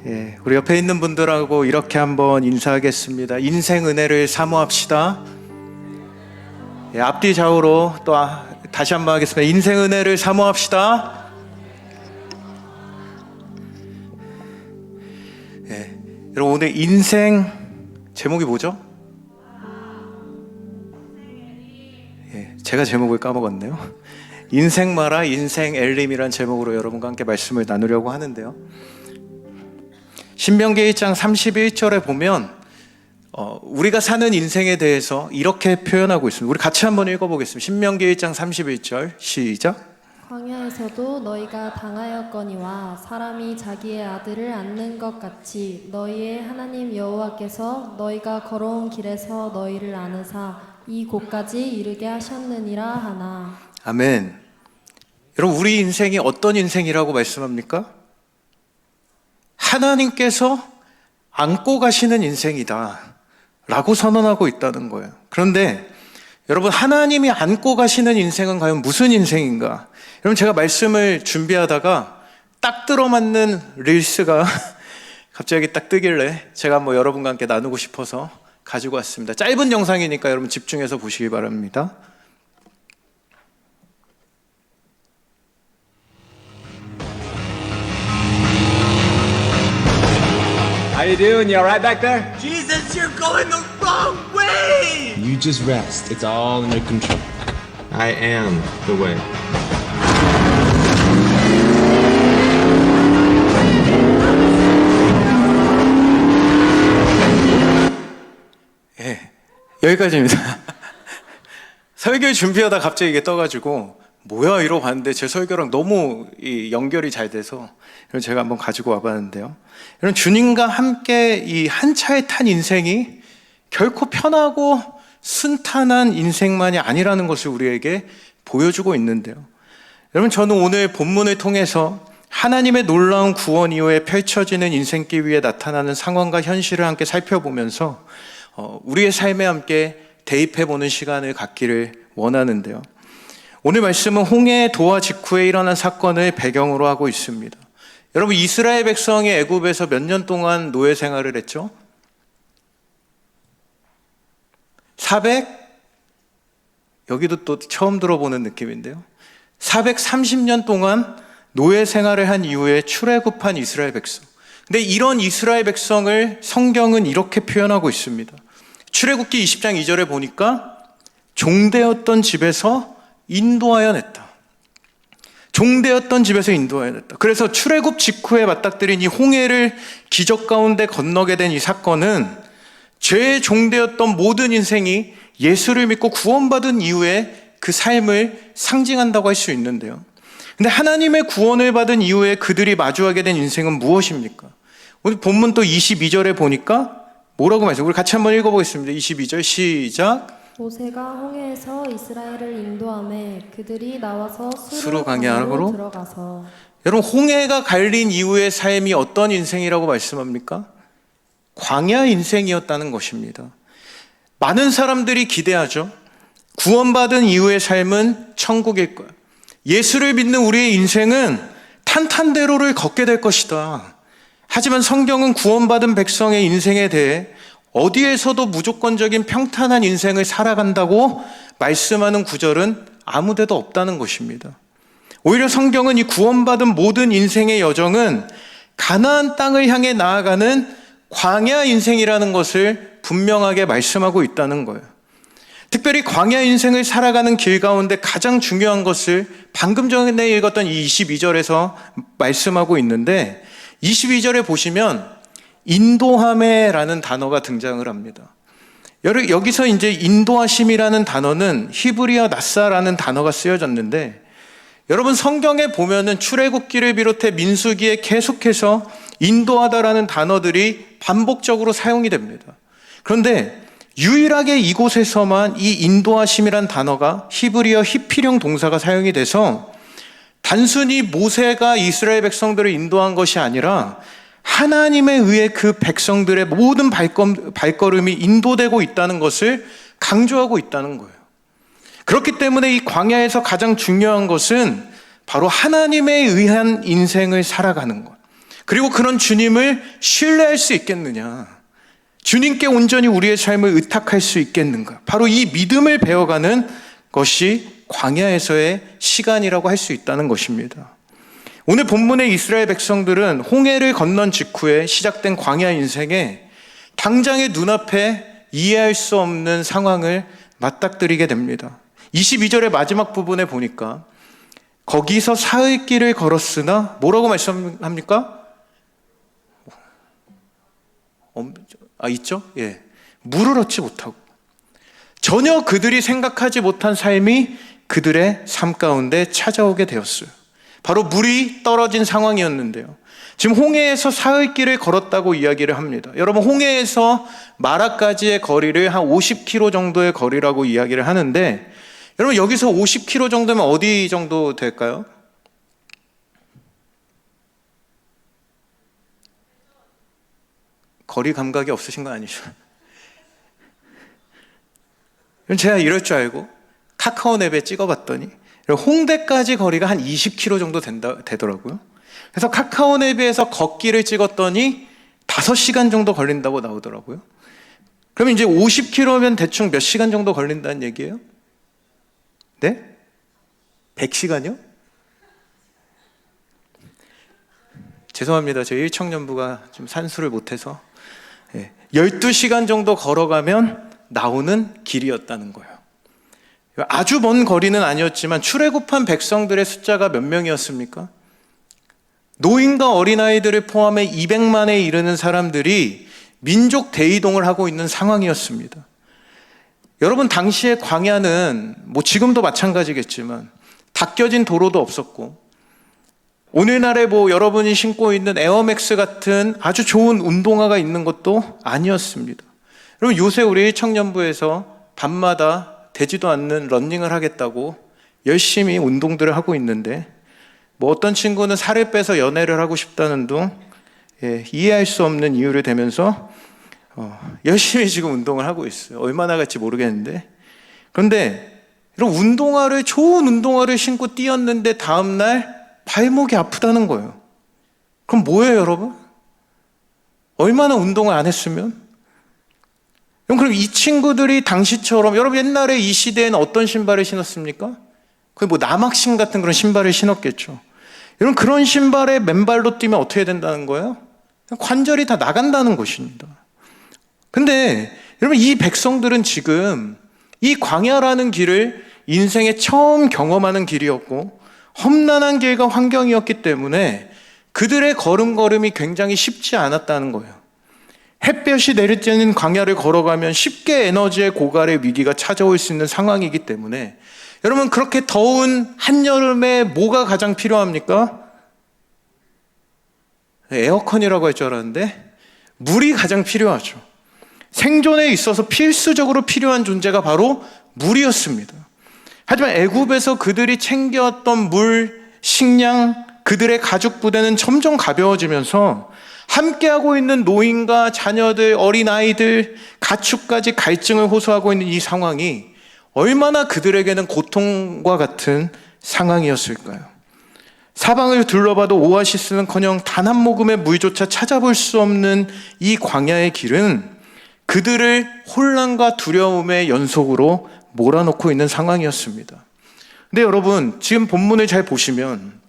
우리 옆에 있는 분들하고 이렇게 한번 인사하겠습니다. 인생 은혜를 사모합시다. 앞뒤 좌우로 또 다시 한번 하겠습니다. 인생 은혜를 사모합시다. 여러분, 오늘 인생 제목이 뭐죠? 제가 제목을 까먹었네요. 인생 마라 인생 엘림이란 제목으로 여러분과 함께 말씀을 나누려고 하는데요. 신명기 1장 31절에 보면 우리가 사는 인생에 대해서 이렇게 표현하고 있습니다. 우리 같이 한번 읽어보겠습니다. 신명기 1장 31절 시작. 광야에서도 너희가 당하였거니와 사람이 자기의 아들을 낳는 것 같이 너희의 하나님 여호와께서 너희가 걸어온 길에서 너희를 안으사 이 곳까지 이르게 하셨느니라 하나. 아멘. 여러분, 우리 인생이 어떤 인생이라고 말씀합니까? 하나님께서 안고 가시는 인생이다 라고 선언하고 있다는 거예요. 그런데 여러분, 하나님이 안고 가시는 인생은 과연 무슨 인생인가? 여러분, 제가 말씀을 준비하다가 딱 들어맞는 릴스가 갑자기 딱 뜨길래 제가 한번 여러분과 함께 나누고 싶어서 가지고 왔습니다. 짧은 영상이니까 여러분 집중해서 보시기 바랍니다. How you doing? You alright back there? Jesus, you're going the wrong way! You just rest. It's all in your control. I am the way. 여기까지입니다. 설교 준비하다 갑자기 이게 떠가지고 뭐야 이러고 봤는데 제 설교랑 너무 연결이 잘 돼서 제가 한번 가지고 와봤는데요. 여러분, 주님과 함께 이 한 차에 탄 인생이 결코 편하고 순탄한 인생만이 아니라는 것을 우리에게 보여주고 있는데요. 여러분, 저는 오늘 본문을 통해서 하나님의 놀라운 구원 이후에 펼쳐지는 인생길 위에 나타나는 상황과 현실을 함께 살펴보면서 우리의 삶에 함께 대입해보는 시간을 갖기를 원하는데요. 오늘 말씀은 홍해의 도하 직후에 일어난 사건을 배경으로 하고 있습니다. 여러분, 이스라엘 백성이 애굽에서 몇 년 동안 노예 생활을 했죠? 여기도 또 처음 들어보는 느낌인데요. 430년 동안 노예 생활을 한 이후에 출애굽한 이스라엘 백성. 근데 이런 이스라엘 백성을 성경은 이렇게 표현하고 있습니다. 출애굽기 20장 2절에 보니까 종되었던 집에서 인도하여 냈다. 종되었던 집에서 인도하여 냈다. 그래서 출애굽 직후에 맞닥뜨린 이 홍해를 기적 가운데 건너게 된 이 사건은 죄의 종되었던 모든 인생이 예수를 믿고 구원받은 이후에 그 삶을 상징한다고 할 수 있는데요. 근데 하나님의 구원을 받은 이후에 그들이 마주하게 된 인생은 무엇입니까? 오늘 본문 또 22절에 보니까 뭐라고 말씀해요? 우리 같이 한번 읽어보겠습니다. 22절 시작. 모세가 홍해에서 이스라엘을 인도하매 그들이 나와서 수르 광야로 들어가서. 여러분, 홍해가 갈린 이후의 삶이 어떤 인생이라고 말씀합니까? 광야 인생이었다는 것입니다. 많은 사람들이 기대하죠. 구원받은 이후의 삶은 천국일 거야. 예수를 믿는 우리의 인생은 탄탄대로를 걷게 될 것이다. 하지만 성경은 구원받은 백성의 인생에 대해 어디에서도 무조건적인 평탄한 인생을 살아간다고 말씀하는 구절은 아무데도 없다는 것입니다. 오히려 성경은 이 구원받은 모든 인생의 여정은 가나안 땅을 향해 나아가는 광야 인생이라는 것을 분명하게 말씀하고 있다는 거예요. 특별히 광야 인생을 살아가는 길 가운데 가장 중요한 것을 방금 전에 읽었던 이 22절에서 말씀하고 있는데, 22절에 보시면 인도함에라는 단어가 등장을 합니다. 여기서 이제 인도하심이라는 단어는 히브리어 나사라는 단어가 쓰여졌는데, 여러분, 성경에 보면은 출애굽기를 비롯해 민수기에 계속해서 인도하다라는 단어들이 반복적으로 사용이 됩니다. 그런데 유일하게 이곳에서만 이 인도하심이란 단어가 히브리어 히피령 동사가 사용이 돼서 단순히 모세가 이스라엘 백성들을 인도한 것이 아니라 하나님에 의해 그 백성들의 모든 발걸음이 인도되고 있다는 것을 강조하고 있다는 거예요. 그렇기 때문에 이 광야에서 가장 중요한 것은 바로 하나님에 의한 인생을 살아가는 것, 그리고 그런 주님을 신뢰할 수 있겠느냐? 주님께 온전히 우리의 삶을 의탁할 수 있겠는가? 바로 이 믿음을 배워가는 것이 광야에서의 시간이라고 할 수 있다는 것입니다. 오늘 본문의 이스라엘 백성들은 홍해를 건넌 직후에 시작된 광야 인생에 당장의 눈앞에 이해할 수 없는 상황을 맞닥뜨리게 됩니다. 22절의 마지막 부분에 보니까 거기서 사흘 길을 걸었으나 뭐라고 말씀합니까? 있죠? 예. 물을 얻지 못하고 전혀 그들이 생각하지 못한 삶이 그들의 삶 가운데 찾아오게 되었어요. 바로 물이 떨어진 상황이었는데요. 지금 홍해에서 사흘 길을 걸었다고 이야기를 합니다. 여러분, 홍해에서 마라까지의 거리를 한 50km 정도의 거리라고 이야기를 하는데, 여러분 여기서 50km 정도면 어디 정도 될까요? 거리 감각이 없으신 건 아니죠? 제가 이럴 줄 알고 카카오맵에 찍어봤더니 홍대까지 거리가 한 20km 정도 되더라고요. 그래서 카카오맵에서 걷기를 찍었더니 5시간 정도 걸린다고 나오더라고요. 그러면 이제 50km면 대충 몇 시간 정도 걸린다는 얘기예요? 네? 100시간이요? 죄송합니다. 저희 일청년부가 좀 산수를 못해서 12시간 정도 걸어가면 나오는 길이었다는 거예요. 아주 먼 거리는 아니었지만 출애굽한 백성들의 숫자가 몇 명이었습니까? 노인과 어린아이들을 포함해 200만에 이르는 사람들이 민족 대이동을 하고 있는 상황이었습니다. 여러분, 당시의 광야는 지금도 마찬가지겠지만 닦여진 도로도 없었고, 오늘날에 여러분이 신고 있는 에어맥스 같은 아주 좋은 운동화가 있는 것도 아니었습니다. 여러분, 요새 우리 청년부에서 밤마다 되지도 않는 러닝을 하겠다고 열심히 운동들을 하고 있는데, 어떤 친구는 살을 빼서 연애를 하고 싶다는 둥, 이해할 수 없는 이유를 대면서 열심히 지금 운동을 하고 있어요. 얼마나 갈지 모르겠는데. 그런데 이런 좋은 운동화를 신고 뛰었는데 다음날 발목이 아프다는 거예요. 그럼 뭐예요, 여러분? 얼마나 운동을 안 했으면? 그럼 이 친구들이 당시처럼, 여러분 옛날에 이 시대에는 어떤 신발을 신었습니까? 거의 남학신 같은 그런 신발을 신었겠죠. 여러분, 그런 신발에 맨발로 뛰면 어떻게 된다는 거예요? 관절이 다 나간다는 것입니다. 근데 여러분, 이 백성들은 지금 이 광야라는 길을 인생에 처음 경험하는 길이었고 험난한 길과 환경이었기 때문에 그들의 걸음걸음이 굉장히 쉽지 않았다는 거예요. 햇볕이 내리쬐는 광야를 걸어가면 쉽게 에너지의 고갈의 위기가 찾아올 수 있는 상황이기 때문에, 여러분, 그렇게 더운 한여름에 뭐가 가장 필요합니까? 에어컨이라고 할 줄 알았는데 물이 가장 필요하죠. 생존에 있어서 필수적으로 필요한 존재가 바로 물이었습니다. 하지만 애굽에서 그들이 챙겨왔던 물, 식량, 그들의 가죽 부대는 점점 가벼워지면서 함께하고 있는 노인과 자녀들, 어린아이들, 가축까지 갈증을 호소하고 있는 이 상황이 얼마나 그들에게는 고통과 같은 상황이었을까요? 사방을 둘러봐도 오아시스는커녕 단 한 모금의 물조차 찾아볼 수 없는 이 광야의 길은 그들을 혼란과 두려움의 연속으로 몰아넣고 있는 상황이었습니다. 근데 여러분, 지금 본문을 잘 보시면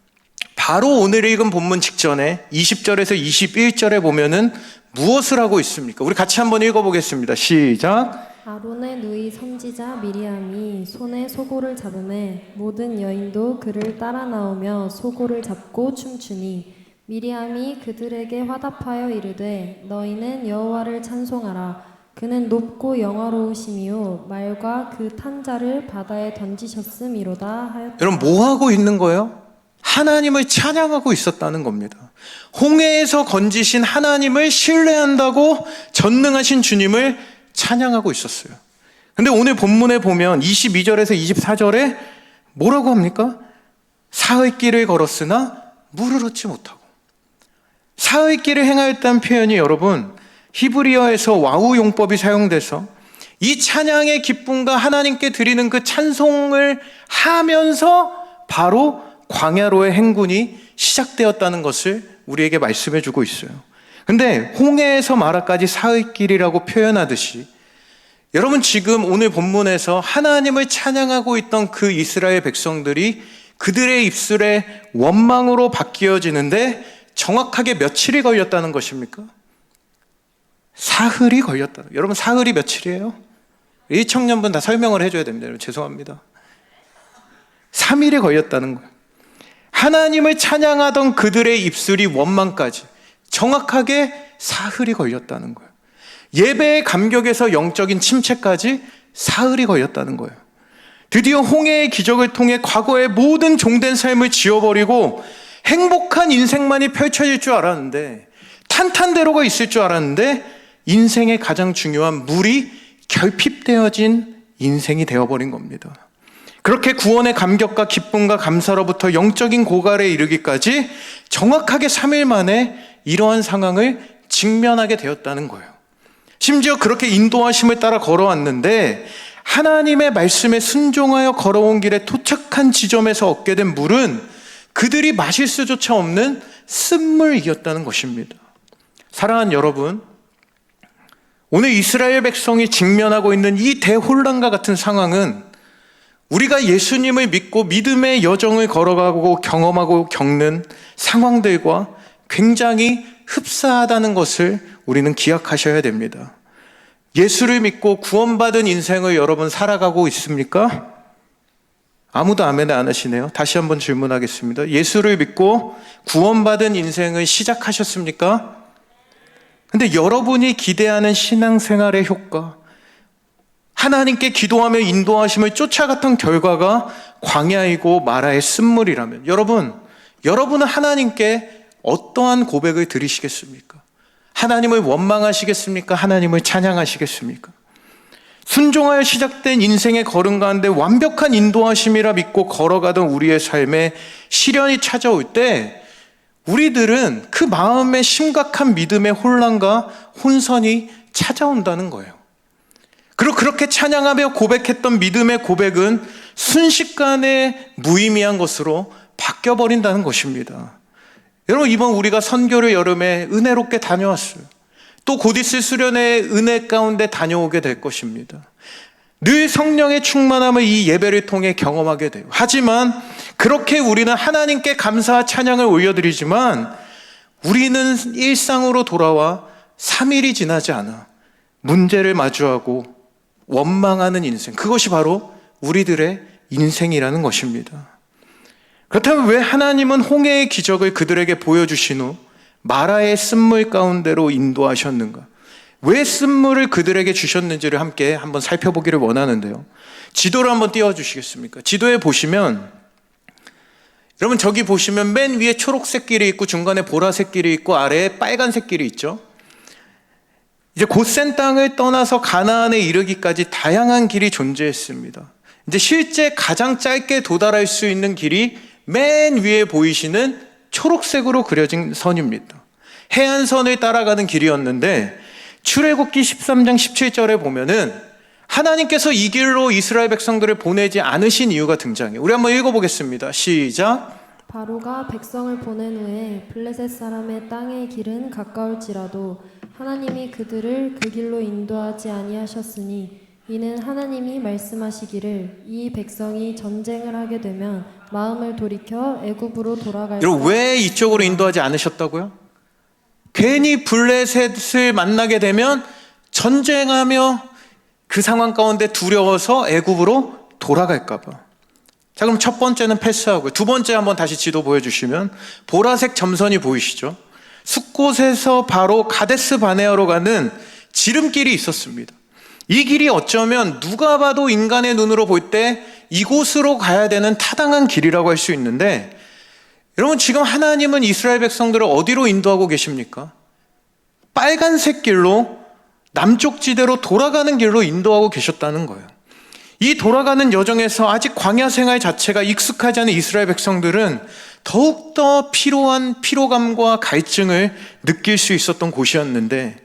바로 오늘 읽은 본문 직전에 20절에서 21절에 보면은 무엇을 하고 있습니까? 우리 같이 한번 읽어보겠습니다. 시작. 아론의 누이 선지자 미리암이 손에 소고를 잡음에 모든 여인도 그를 따라 나오며 소고를 잡고 춤추니 미리암이 그들에게 화답하여 이르되 너희는 여호와를 찬송하라. 그는 높고 영화로우심이요 말과 그 탄 자를 바다에 던지셨음이로다 하였다. 여러분, 뭐 하고 있는 거예요? 하나님을 찬양하고 있었다는 겁니다. 홍해에서 건지신 하나님을 신뢰한다고 전능하신 주님을 찬양하고 있었어요. 근데 오늘 본문에 보면 22절에서 24절에 뭐라고 합니까? 사흘 길을 걸었으나 물을 얻지 못하고. 사흘 길을 행하였다는 표현이 여러분 히브리어에서 와우 용법이 사용돼서 이 찬양의 기쁨과 하나님께 드리는 그 찬송을 하면서 바로 광야로의 행군이 시작되었다는 것을 우리에게 말씀해 주고 있어요. 근데 홍해에서 마라까지 사흘 길이라고 표현하듯이 여러분 지금 오늘 본문에서 하나님을 찬양하고 있던 그 이스라엘 백성들이 그들의 입술에 원망으로 바뀌어지는데 정확하게 며칠이 걸렸다는 것입니까? 사흘이 걸렸다. 여러분 사흘이 며칠이에요? 이 청년분 다 설명을 해줘야 됩니다. 여러분, 죄송합니다. 3일이 걸렸다는 거예요. 하나님을 찬양하던 그들의 입술이 원망까지 정확하게 사흘이 걸렸다는 거예요. 예배의 감격에서 영적인 침체까지 사흘이 걸렸다는 거예요. 드디어 홍해의 기적을 통해 과거의 모든 종된 삶을 지워버리고 행복한 인생만이 펼쳐질 줄 알았는데, 탄탄대로가 있을 줄 알았는데 인생의 가장 중요한 물이 결핍되어진 인생이 되어버린 겁니다. 그렇게 구원의 감격과 기쁨과 감사로부터 영적인 고갈에 이르기까지 정확하게 3일 만에 이러한 상황을 직면하게 되었다는 거예요. 심지어 그렇게 인도하심을 따라 걸어왔는데 하나님의 말씀에 순종하여 걸어온 길에 도착한 지점에서 얻게 된 물은 그들이 마실 수조차 없는 쓴물이었다는 것입니다. 사랑하는 여러분, 오늘 이스라엘 백성이 직면하고 있는 이 대혼란과 같은 상황은 우리가 예수님을 믿고 믿음의 여정을 걸어가고 경험하고 겪는 상황들과 굉장히 흡사하다는 것을 우리는 기억하셔야 됩니다. 예수를 믿고 구원받은 인생을 여러분 살아가고 있습니까? 아무도 아멘 안 하시네요. 다시 한번 질문하겠습니다. 예수를 믿고 구원받은 인생을 시작하셨습니까? 근데 여러분이 기대하는 신앙생활의 효과, 하나님께 기도하며 인도하심을 쫓아갔던 결과가 광야이고 마라의 쓴물이라면 여러분은 하나님께 어떠한 고백을 드리시겠습니까? 하나님을 원망하시겠습니까? 하나님을 찬양하시겠습니까? 순종하여 시작된 인생의 걸음 가운데 완벽한 인도하심이라 믿고 걸어가던 우리의 삶에 시련이 찾아올 때 우리들은 그 마음의 심각한 믿음의 혼란과 혼선이 찾아온다는 거예요. 그리고 그렇게 찬양하며 고백했던 믿음의 고백은 순식간에 무의미한 것으로 바뀌어버린다는 것입니다. 여러분, 이번 우리가 선교를 여름에 은혜롭게 다녀왔어요. 또 곧 있을 수련의 은혜 가운데 다녀오게 될 것입니다. 늘 성령의 충만함을 이 예배를 통해 경험하게 돼요. 하지만 그렇게 우리는 하나님께 감사와 찬양을 올려드리지만 우리는 일상으로 돌아와 3일이 지나지 않아 문제를 마주하고 원망하는 인생, 그것이 바로 우리들의 인생이라는 것입니다. 그렇다면 왜 하나님은 홍해의 기적을 그들에게 보여주신 후 마라의 쓴물 가운데로 인도하셨는가? 왜 쓴물을 그들에게 주셨는지를 함께 한번 살펴보기를 원하는데요. 지도를 한번 띄워주시겠습니까? 지도에 보시면, 여러분 저기 보시면 맨 위에 초록색 길이 있고 중간에 보라색 길이 있고 아래에 빨간색 길이 있죠. 이제 곧센 땅을 떠나서 가나안에 이르기까지 다양한 길이 존재했습니다. 이제 실제 가장 짧게 도달할 수 있는 길이 맨 위에 보이시는 초록색으로 그려진 선입니다. 해안선을 따라가는 길이었는데 출애굽기 13장 17절에 보면은 하나님께서 이 길로 이스라엘 백성들을 보내지 않으신 이유가 등장해요. 우리 한번 읽어보겠습니다. 시작. 바로가 백성을 보낸 후에 블레셋 사람의 땅의 길은 가까울지라도 하나님이 그들을 그 길로 인도하지 아니하셨으니 이는 하나님이 말씀하시기를 이 백성이 전쟁을 하게 되면 마음을 돌이켜 애굽으로 돌아갈 여러분 왜 이쪽으로 인도하지 않으셨다고요? 괜히 블레셋을 만나게 되면 전쟁하며 그 상황 가운데 두려워서 애굽으로 돌아갈까 봐. 자, 그럼 첫 번째는 패스하고요. 두 번째 한번 다시 지도 보여주시면 보라색 점선이 보이시죠? 숫곳에서 바로 가데스 바네아로 가는 지름길이 있었습니다. 이 길이 어쩌면 누가 봐도 인간의 눈으로 볼 때 이곳으로 가야 되는 타당한 길이라고 할 수 있는데, 여러분 지금 하나님은 이스라엘 백성들을 어디로 인도하고 계십니까? 빨간색 길로 남쪽 지대로 돌아가는 길로 인도하고 계셨다는 거예요. 이 돌아가는 여정에서 아직 광야 생활 자체가 익숙하지 않은 이스라엘 백성들은 더욱더 피로한 피로감과 갈증을 느낄 수 있었던 곳이었는데,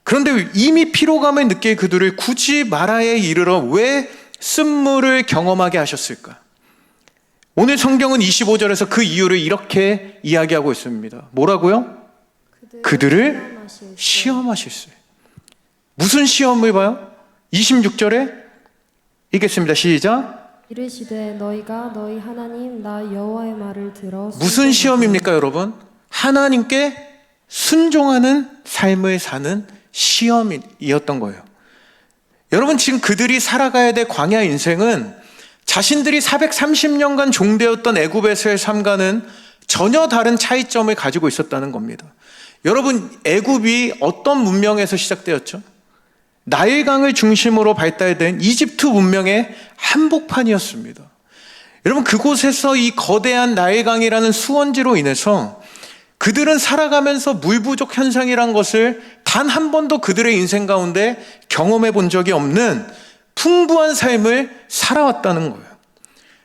그런데 이미 피로감을 느낄 그들을 굳이 마라에 이르러 왜 쓴물을 경험하게 하셨을까? 오늘 성경은 25절에서 그 이유를 이렇게 이야기하고 있습니다. 뭐라고요? 그들을 시험하실세. 무슨 시험을 봐요? 26절에 읽겠습니다. 시작. 이르시되 너희가 너희 하나님 나 여호와의 말을 들어 무슨 시험입니까, 여러분? 하나님께 순종하는 삶을 사는 시험이었던 거예요. 여러분, 지금 그들이 살아가야 될 광야 인생은 자신들이 430년간 종되었던 애굽에서의 삶과는 전혀 다른 차이점을 가지고 있었다는 겁니다. 여러분, 애굽이 어떤 문명에서 시작되었죠? 나일강을 중심으로 발달된 이집트 문명의 한복판이었습니다. 여러분, 그곳에서 이 거대한 나일강이라는 수원지로 인해서 그들은 살아가면서 물 부족 현상이란 것을 단 한 번도 그들의 인생 가운데 경험해 본 적이 없는 풍부한 삶을 살아왔다는 거예요.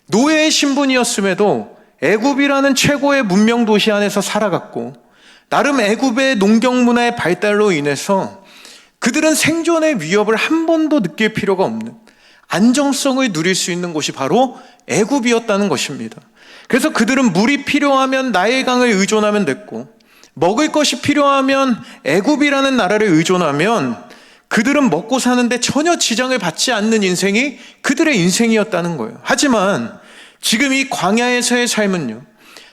노예의 신분이었음에도 애굽이라는 최고의 문명 도시 안에서 살아갔고, 나름 애굽의 농경 문화의 발달로 인해서 그들은 생존의 위협을 한 번도 느낄 필요가 없는 안정성을 누릴 수 있는 곳이 바로 애굽이었다는 것입니다. 그래서 그들은 물이 필요하면 나일강을 의존하면 됐고, 먹을 것이 필요하면 애굽이라는 나라를 의존하면 그들은 먹고 사는데 전혀 지장을 받지 않는 인생이 그들의 인생이었다는 거예요. 하지만 지금 이 광야에서의 삶은요,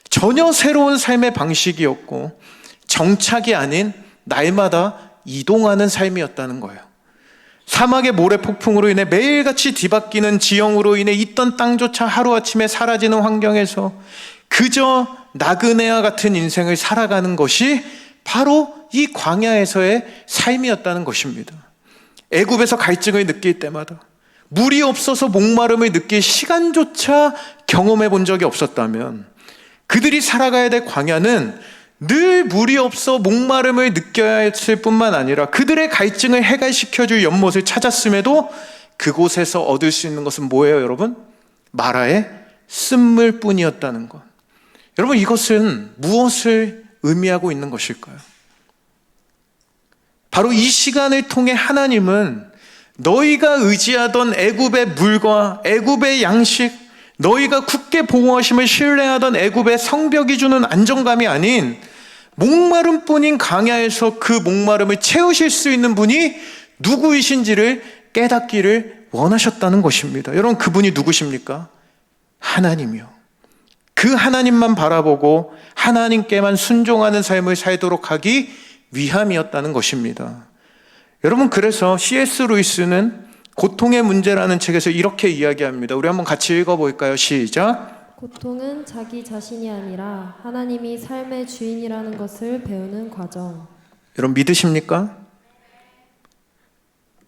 전혀 새로운 삶의 방식이었고 정착이 아닌 날마다 이동하는 삶이었다는 거예요. 사막의 모래폭풍으로 인해 매일같이 뒤바뀌는 지형으로 인해 있던 땅조차 하루아침에 사라지는 환경에서 그저 나그네와 같은 인생을 살아가는 것이 바로 이 광야에서의 삶이었다는 것입니다. 애굽에서 갈증을 느낄 때마다, 물이 없어서 목마름을 느낄 시간조차 경험해 본 적이 없었다면, 그들이 살아가야 될 광야는 늘 물이 없어 목마름을 느껴야 했을 뿐만 아니라 그들의 갈증을 해갈시켜줄 연못을 찾았음에도 그곳에서 얻을 수 있는 것은 뭐예요, 여러분? 마라의 쓴물뿐이었다는 것. 여러분, 이것은 무엇을 의미하고 있는 것일까요? 바로 이 시간을 통해 하나님은 너희가 의지하던 애굽의 물과 애굽의 양식, 너희가 굳게 보호하심을 신뢰하던 애굽의 성벽이 주는 안정감이 아닌 목마름뿐인 광야에서 그 목마름을 채우실 수 있는 분이 누구이신지를 깨닫기를 원하셨다는 것입니다. 여러분, 그분이 누구십니까? 하나님이요. 그 하나님만 바라보고 하나님께만 순종하는 삶을 살도록 하기 위함이었다는 것입니다. 여러분, 그래서 C.S. 루이스는 고통의 문제라는 책에서 이렇게 이야기합니다. 우리 한번 같이 읽어볼까요? 시작. 고통은 자기 자신이 아니라 하나님이 삶의 주인이라는 것을 배우는 과정. 여러분, 믿으십니까?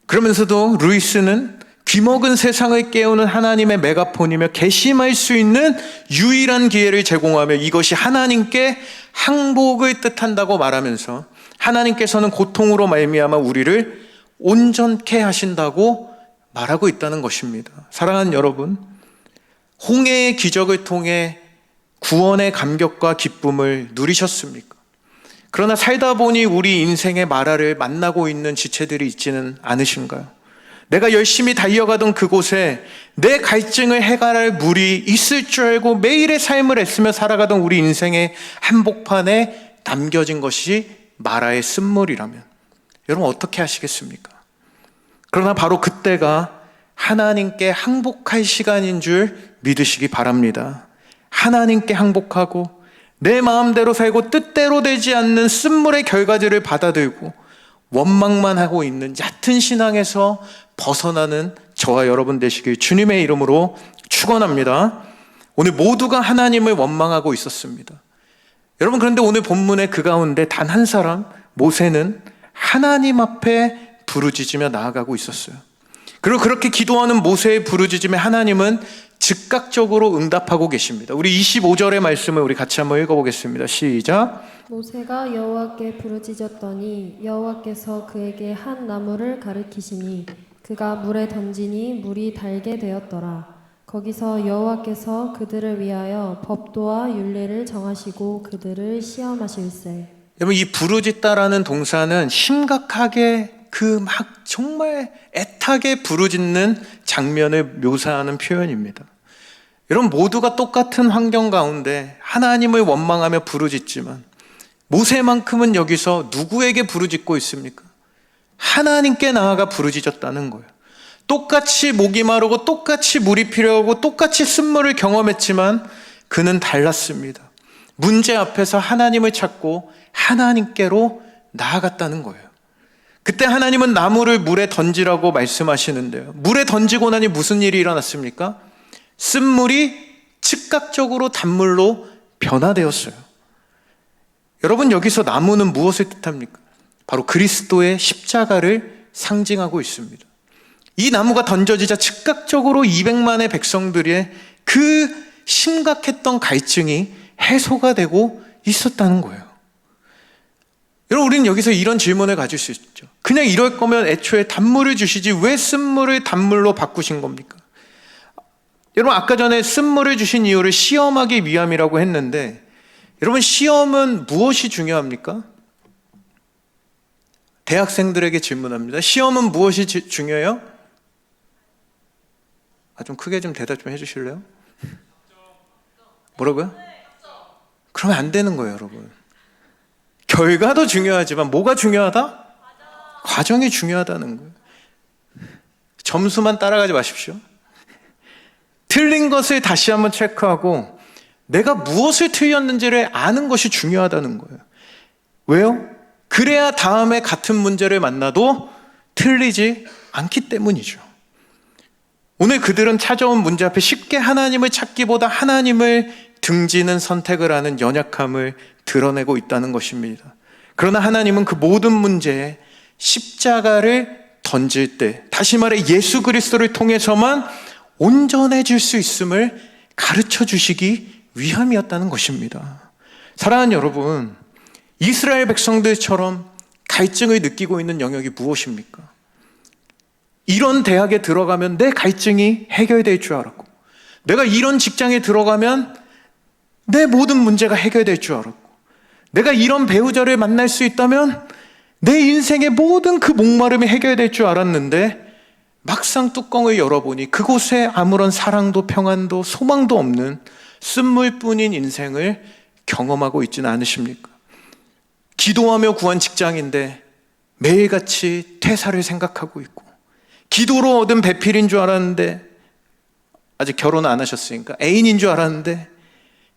그러면서도 루이스는 귀먹은 세상을 깨우는 하나님의 메가폰이며 괘씸할 수 있는 유일한 기회를 제공하며 이것이 하나님께 항복을 뜻한다고 말하면서 하나님께서는 고통으로 말미암아 우리를 온전케 하신다고 말하고 있다는 것입니다. 사랑하는 여러분, 홍해의 기적을 통해 구원의 감격과 기쁨을 누리셨습니까? 그러나 살다 보니 우리 인생의 마라를 만나고 있는 지체들이 있지는 않으신가요? 내가 열심히 달려가던 그곳에 내 갈증을 해결할 물이 있을 줄 알고 매일의 삶을 애쓰며 살아가던 우리 인생의 한복판에 남겨진 것이 마라의 쓴물이라면 여러분, 어떻게 하시겠습니까? 그러나 바로 그때가 하나님께 항복할 시간인 줄 믿으시기 바랍니다. 하나님께 항복하고 내 마음대로 살고 뜻대로 되지 않는 쓴물의 결과들을 받아들고 원망만 하고 있는 얕은 신앙에서 벗어나는 저와 여러분 되시길 주님의 이름으로 축원합니다. 오늘 모두가 하나님을 원망하고 있었습니다. 여러분, 그런데 오늘 본문의 그 가운데 단 한 사람, 모세는 하나님 앞에 부르짖으며 나아가고 있었어요. 그리고 그렇게 기도하는 모세의 부르짖음에 하나님은 즉각적으로 응답하고 계십니다. 우리 25절의 말씀을 우리 같이 한번 읽어보겠습니다. 시작. 모세가 여호와께 부르짖었더니 여호와께서 그에게 한 나무를 가리키시니 그가 물에 던지니 물이 달게 되었더라. 거기서 여호와께서 그들을 위하여 법도와 율례를 정하시고 그들을 시험하실세. 여러분, 이 부르짖다라는 동사는 심각하게 막 정말 애타게 부르짖는 장면을 묘사하는 표현입니다. 여러분 모두가 똑같은 환경 가운데 하나님을 원망하며 부르짖지만 모세만큼은 여기서 누구에게 부르짖고 있습니까? 하나님께 나아가 부르짖었다는 거예요. 똑같이 목이 마르고 똑같이 물이 필요하고 똑같이 쓴물을 경험했지만 그는 달랐습니다. 문제 앞에서 하나님을 찾고 하나님께로 나아갔다는 거예요. 그때 하나님은 나무를 물에 던지라고 말씀하시는데요. 물에 던지고 나니 무슨 일이 일어났습니까? 쓴물이 즉각적으로 단물로 변화되었어요. 여러분 여기서 나무는 무엇을 뜻합니까? 바로 그리스도의 십자가를 상징하고 있습니다. 이 나무가 던져지자 즉각적으로 200만의 백성들의 그 심각했던 갈증이 해소가 되고 있었다는 거예요. 여러분 우리는 여기서 이런 질문을 가질 수 있죠. 그냥 이럴 거면 애초에 단물을 주시지 왜 쓴물을 단물로 바꾸신 겁니까? 여러분 아까 전에 쓴물을 주신 이유를 시험하기 위함이라고 했는데 여러분 시험은 무엇이 중요합니까? 대학생들에게 질문합니다. 시험은 무엇이 중요해요? 좀 크게 좀 대답 좀 해주실래요? 뭐라고요? 그러면 안 되는 거예요, 여러분. 결과도 중요하지만 뭐가 중요하다? 과정이 중요하다는 거예요. 점수만 따라가지 마십시오. 틀린 것을 다시 한번 체크하고 내가 무엇을 틀렸는지를 아는 것이 중요하다는 거예요. 왜요? 그래야 다음에 같은 문제를 만나도 틀리지 않기 때문이죠. 오늘 그들은 찾아온 문제 앞에 쉽게 하나님을 찾기보다 하나님을 등지는 선택을 하는 연약함을 드러내고 있다는 것입니다. 그러나 하나님은 그 모든 문제에 십자가를 던질 때, 다시 말해 예수 그리스도를 통해서만 온전해질 수 있음을 가르쳐 주시기 위함이었다는 것입니다. 사랑하는 여러분, 이스라엘 백성들처럼 갈증을 느끼고 있는 영역이 무엇입니까? 이런 대학에 들어가면 내 갈증이 해결될 줄 알았고, 내가 이런 직장에 들어가면 내 모든 문제가 해결될 줄 알았고, 내가 이런 배우자를 만날 수 있다면 내 인생의 모든 그 목마름이 해결될 줄 알았는데 막상 뚜껑을 열어보니 그곳에 아무런 사랑도 평안도 소망도 없는 쓴물뿐인 인생을 경험하고 있지는 않으십니까? 기도하며 구한 직장인데 매일같이 퇴사를 생각하고 있고, 기도로 얻은 배필인 줄 알았는데 아직 결혼 안 하셨으니까 애인인 줄 알았는데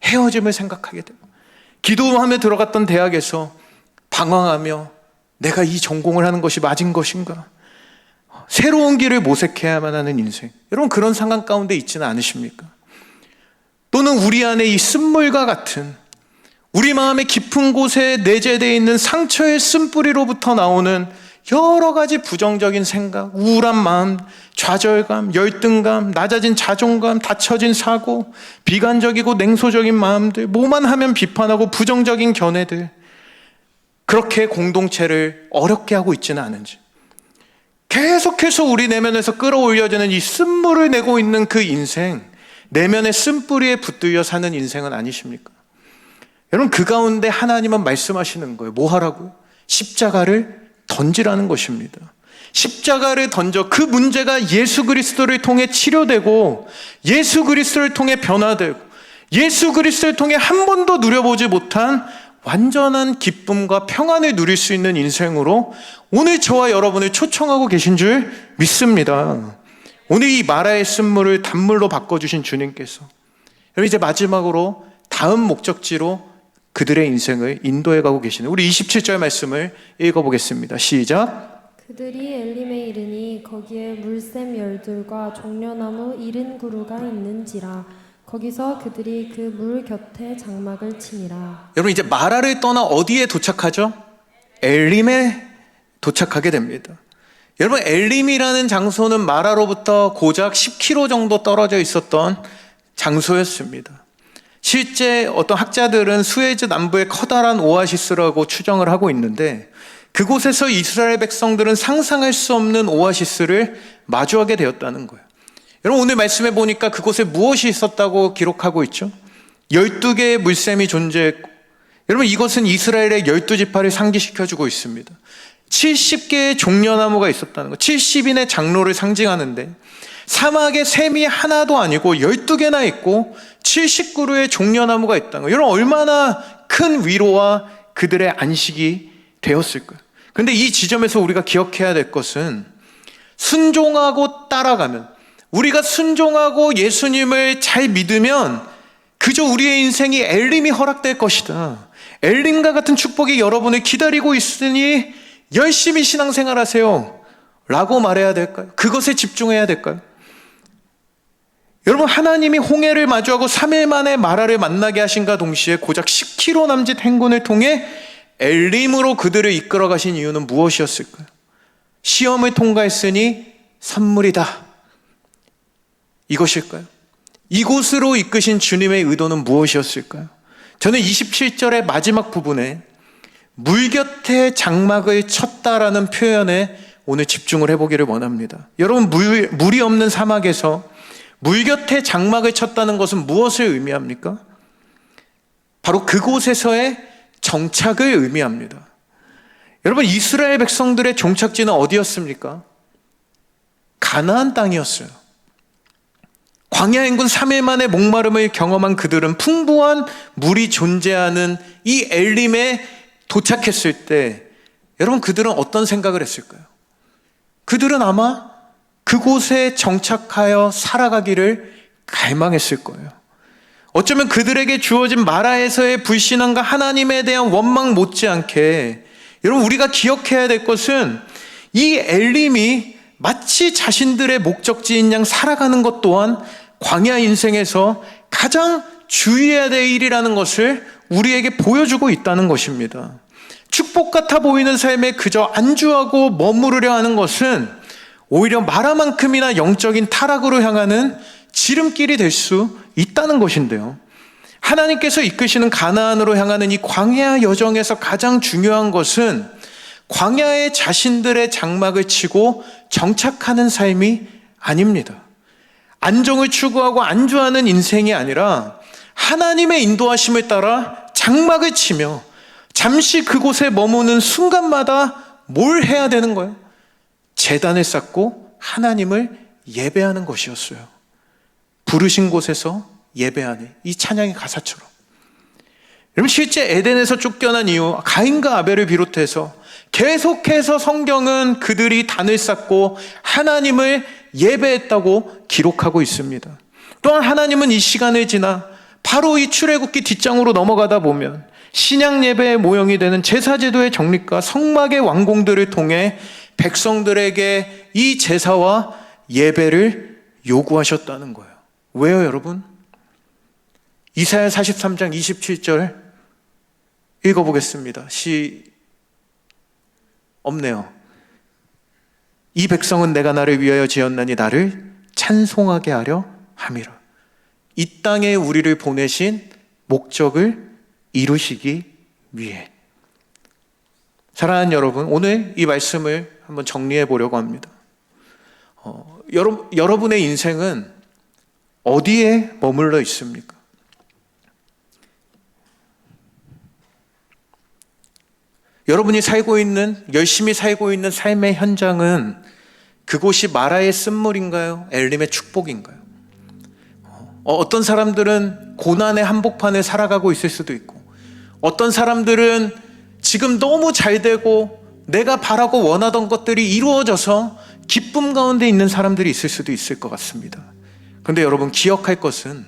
헤어짐을 생각하게 되고, 기도하며 들어갔던 대학에서 방황하며 내가 이 전공을 하는 것이 맞은 것인가, 새로운 길을 모색해야만 하는 인생, 여러분 그런 상황 가운데 있지는 않으십니까? 또는 우리 안에 이 쓴물과 같은 우리 마음의 깊은 곳에 내재되어 있는 상처의 쓴뿌리로부터 나오는 여러 가지 부정적인 생각, 우울한 마음, 좌절감, 열등감, 낮아진 자존감, 닫혀진 사고, 비관적이고 냉소적인 마음들, 뭐만 하면 비판하고 부정적인 견해들, 그렇게 공동체를 어렵게 하고 있지는 않은지, 계속해서 우리 내면에서 끌어올려지는 이 쓴물을 내고 있는 그 인생, 내면의 쓴뿌리에 붙들려 사는 인생은 아니십니까? 여러분 그 가운데 하나님은 말씀하시는 거예요. 뭐 하라고요? 십자가를 던지라는 것입니다. 십자가를 던져 그 문제가 예수 그리스도를 통해 치료되고, 예수 그리스도를 통해 변화되고, 예수 그리스도를 통해 한 번도 누려보지 못한 완전한 기쁨과 평안을 누릴 수 있는 인생으로 오늘 저와 여러분을 초청하고 계신 줄 믿습니다. 오늘 이 마라의 쓴물을 단물로 바꿔주신 주님께서 여러분 이제 마지막으로 다음 목적지로 그들의 인생을 인도해 가고 계시는 우리 27절 말씀을 읽어보겠습니다. 시작. 그들이 엘림에 이르니 거기에 물샘 열둘과 종려나무 70그루가 있는지라. 거기서 그들이 그 물 곁에 장막을 치니라. 여러분 이제 마라를 떠나 어디에 도착하죠? 엘림에 도착하게 됩니다. 여러분 엘림이라는 장소는 마라로부터 고작 10km 정도 떨어져 있었던 장소였습니다. 실제 어떤 학자들은 수에즈 남부의 커다란 오아시스라고 추정을 하고 있는데, 그곳에서 이스라엘 백성들은 상상할 수 없는 오아시스를 마주하게 되었다는 거예요. 여러분 오늘 말씀해 보니까 그곳에 무엇이 있었다고 기록하고 있죠? 12개의 물샘이 존재했고, 여러분 이것은 이스라엘의 12지파를 상기시켜주고 있습니다. 70개의 종려나무가 있었다는 거, 70인의 장로를 상징하는데 사막에 샘이 하나도 아니고 12개나 있고 70그루의 종려나무가 있다는 거예요. 여러분, 얼마나 큰 위로와 그들의 안식이 되었을까요? 그런데 이 지점에서 우리가 기억해야 될 것은 순종하고 따라가면, 우리가 순종하고 예수님을 잘 믿으면 그저 우리의 인생이 엘림이 허락될 것이다. 엘림과 같은 축복이 여러분을 기다리고 있으니 열심히 신앙생활하세요 라고 말해야 될까요? 그것에 집중해야 될까요? 여러분, 하나님이 홍해를 마주하고 3일 만에 마라를 만나게 하신과 동시에 고작 10km 남짓 행군을 통해 엘림으로 그들을 이끌어 가신 이유는 무엇이었을까요? 시험을 통과했으니 선물이다, 이것일까요? 이곳으로 이끄신 주님의 의도는 무엇이었을까요? 저는 27절의 마지막 부분에 물 곁에 장막을 쳤다라는 표현에 오늘 집중을 해보기를 원합니다. 여러분, 물이 없는 사막에서 물 곁에 장막을 쳤다는 것은 무엇을 의미합니까? 바로 그곳에서의 정착을 의미합니다. 여러분, 이스라엘 백성들의 종착지는 어디였습니까? 가나안 땅이었어요. 광야 인근 3일 만에 목마름을 경험한 그들은 풍부한 물이 존재하는 이 엘림에 도착했을 때, 여러분, 그들은 어떤 생각을 했을까요? 그들은 아마 그곳에 정착하여 살아가기를 갈망했을 거예요. 어쩌면 그들에게 주어진 마라에서의 불신앙과 하나님에 대한 원망 못지않게, 여러분, 우리가 기억해야 될 것은 이 엘림이 마치 자신들의 목적지인 양 살아가는 것 또한 광야 인생에서 가장 주의해야 될 일이라는 것을 우리에게 보여주고 있다는 것입니다. 축복 같아 보이는 삶에 그저 안주하고 머무르려 하는 것은 오히려 마라만큼이나 영적인 타락으로 향하는 지름길이 될 수 있다는 것인데요. 하나님께서 이끄시는 가나안으로 향하는 이 광야 여정에서 가장 중요한 것은 광야에 자신들의 장막을 치고 정착하는 삶이 아닙니다. 안정을 추구하고 안주하는 인생이 아니라 하나님의 인도하심을 따라 장막을 치며 잠시 그곳에 머무는 순간마다 뭘 해야 되는 거예요? 제단을 쌓고 하나님을 예배하는 것이었어요. 부르신 곳에서 예배하는 이 찬양의 가사처럼. 여러분, 실제 에덴에서 쫓겨난 이후 가인과 아벨을 비롯해서 계속해서 성경은 그들이 단을 쌓고 하나님을 예배했다고 기록하고 있습니다. 또한 하나님은 이 시간을 지나 바로 이 출애굽기 뒷장으로 넘어가다 보면 신약 예배의 모형이 되는 제사제도의 정립과 성막의 완공들을 통해 백성들에게 이 제사와 예배를 요구하셨다는 거예요. 왜요, 여러분? 이사야 43장 27절 읽어보겠습니다. 없네요. 이 백성은 내가 나를 위하여 지었나니 나를 찬송하게 하려 함이라. 이 땅에 우리를 보내신 목적을 이루시기 위해. 사랑하는 여러분, 오늘 이 말씀을 한번 정리해 보려고 합니다. 여러분의 인생은 어디에 머물러 있습니까? 여러분이 열심히 살고 있는 삶의 현장은 그곳이 마라의 쓴물인가요? 엘림의 축복인가요? 어떤 사람들은 고난의 한복판에 살아가고 있을 수도 있고, 어떤 사람들은 지금 너무 잘 되고 내가 바라고 원하던 것들이 이루어져서 기쁨 가운데 있는 사람들이 있을 수도 있을 것 같습니다. 그런데 여러분, 기억할 것은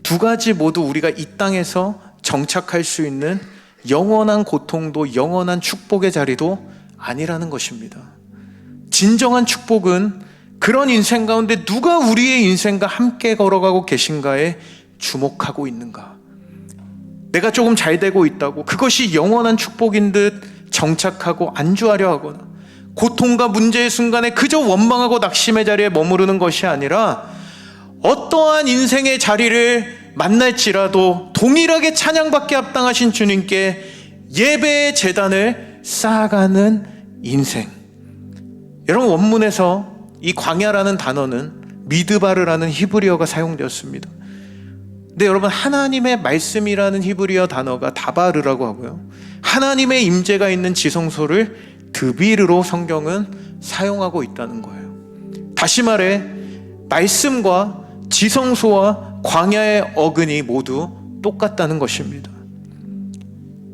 두 가지 모두 우리가 이 땅에서 정착할 수 있는 영원한 고통도 영원한 축복의 자리도 아니라는 것입니다. 진정한 축복은 그런 인생 가운데 누가 우리의 인생과 함께 걸어가고 계신가에 주목하고 있는가. 내가 조금 잘 되고 있다고 그것이 영원한 축복인 듯 정착하고 안주하려 하거나, 고통과 문제의 순간에 그저 원망하고 낙심의 자리에 머무르는 것이 아니라 어떠한 인생의 자리를 만날지라도 동일하게 찬양받게 합당하신 주님께 예배의 제단을 쌓아가는 인생. 여러분, 원문에서 이 광야라는 단어는 미드바르라는 히브리어가 사용되었습니다. 근데 여러분, 하나님의 말씀이라는 히브리어 단어가 다바르라고 하고요, 하나님의 임재가 있는 지성소를 드비르로 성경은 사용하고 있다는 거예요. 다시 말해 말씀과 지성소와 광야의 어근이 모두 똑같다는 것입니다.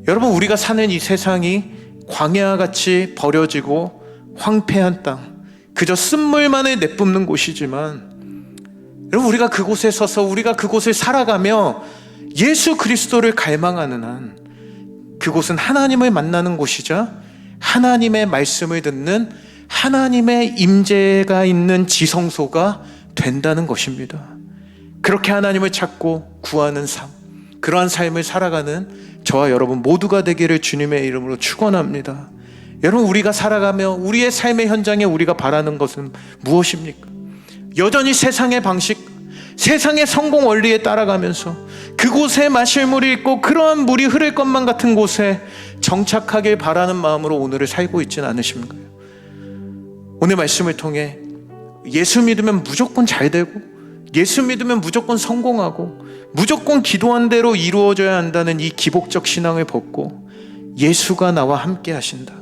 여러분, 우리가 사는 이 세상이 광야같이 버려지고 황폐한 땅, 그저 쓴물만을 내뿜는 곳이지만, 여러분, 우리가 그곳에 서서 우리가 그곳을 살아가며 예수 그리스도를 갈망하는 한 그곳은 하나님을 만나는 곳이자 하나님의 말씀을 듣는 하나님의 임재가 있는 지성소가 된다는 것입니다. 그렇게 하나님을 찾고 구하는 삶, 그러한 삶을 살아가는 저와 여러분 모두가 되기를 주님의 이름으로 축원합니다. 여러분, 우리가 살아가며 우리의 삶의 현장에 우리가 바라는 것은 무엇입니까? 여전히 세상의 방식, 세상의 성공 원리에 따라가면서 그곳에 마실 물이 있고 그러한 물이 흐를 것만 같은 곳에 정착하길 바라는 마음으로 오늘을 살고 있지는 않으신가요? 오늘 말씀을 통해 예수 믿으면 무조건 잘 되고, 예수 믿으면 무조건 성공하고, 무조건 기도한 대로 이루어져야 한다는 이 기복적 신앙을 벗고 예수가 나와 함께 하신다,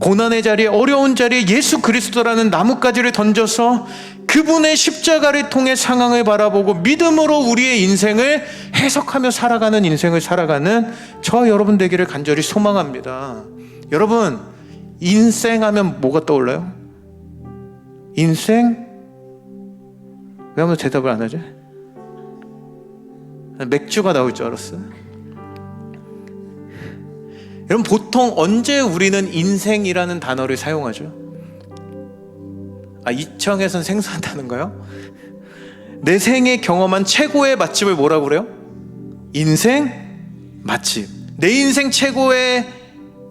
고난의 자리에, 어려운 자리에 예수 그리스도라는 나뭇가지를 던져서 그분의 십자가를 통해 상황을 바라보고 믿음으로 우리의 인생을 해석하며 살아가는 인생을 살아가는 저와 여러분 되기를 간절히 소망합니다. 여러분, 인생하면 뭐가 떠올라요? 인생? 왜 아무도 대답을 안 하지? 맥주가 나올 줄 알았어요. 여러분, 보통 언제 우리는 인생이라는 단어를 사용하죠? 이청에선 생소하다는가요? 내 생에 경험한 최고의 맛집을 뭐라고 그래요? 인생 맛집. 내 인생 최고의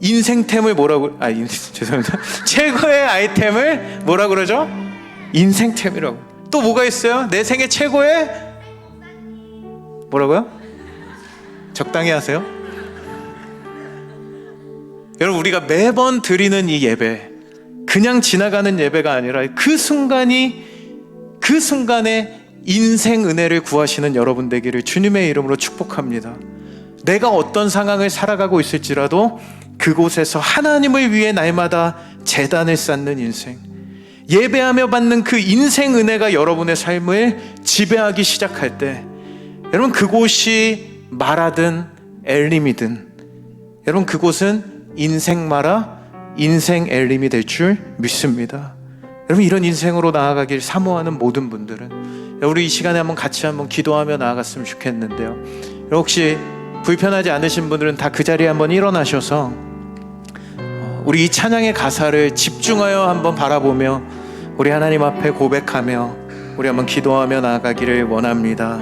인생템을 뭐라고, 죄송합니다. 최고의 아이템을 뭐라고 그러죠? 인생템이라고. 또 뭐가 있어요? 내 생애 최고의 뭐라고요? 적당히 하세요. 여러분, 우리가 매번 드리는 이 예배, 그냥 지나가는 예배가 아니라 그 순간에 인생 은혜를 구하시는 여러분 되기를 주님의 이름으로 축복합니다. 내가 어떤 상황을 살아가고 있을지라도 그곳에서 하나님을 위해 날마다 제단을 쌓는 인생, 예배하며 받는 그 인생 은혜가 여러분의 삶을 지배하기 시작할 때, 여러분, 그곳이 마라든 엘림이든 여러분, 그곳은 인생 마라, 인생 엘림이 될 줄 믿습니다. 여러분, 이런 인생으로 나아가길 사모하는 모든 분들은 우리 이 시간에 같이 한번 기도하며 나아갔으면 좋겠는데요. 혹시 불편하지 않으신 분들은 다 그 자리에 한번 일어나셔서 우리 이 찬양의 가사를 집중하여 한번 바라보며 우리 하나님 앞에 고백하며 우리 한번 기도하며 나아가기를 원합니다.